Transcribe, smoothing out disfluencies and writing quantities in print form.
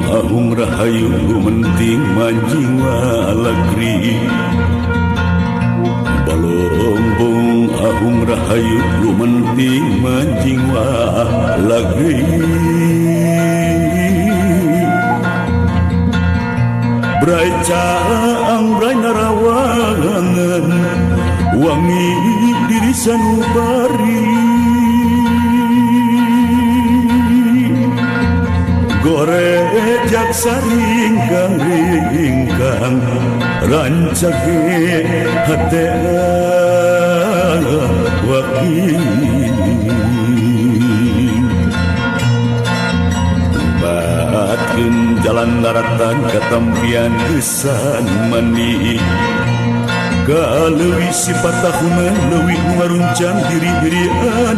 ahung rahayu menting manjing walagri balombong ahung rahayu menting manjing walagri brai caang brai narawangan wangi diri sanubari gorejak saringkang rancage hate wakil batkeun jalan daratan katampian gesan mani kaleuwih sifat tahuna leuwih ngaruncang diri-dirian